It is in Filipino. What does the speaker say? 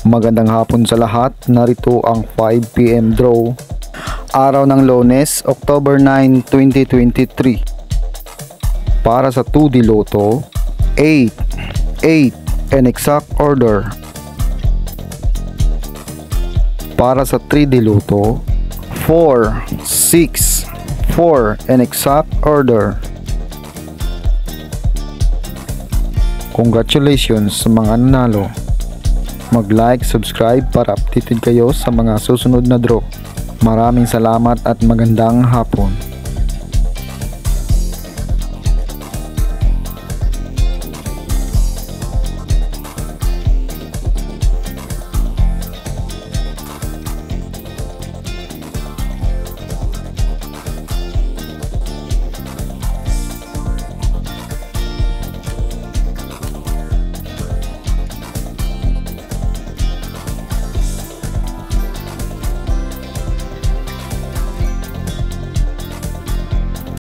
Magandang hapon sa lahat. Narito ang 5 PM draw. Araw ng Lunes, October 9, 2023. Para sa 2D Lotto, 8 and exact order. Para sa 3D Lotto, 4 and exact order. Congratulations sa mga nanalo. Mag-like, subscribe para updated kayo sa mga susunod na draw. Maraming salamat at magandang hapon.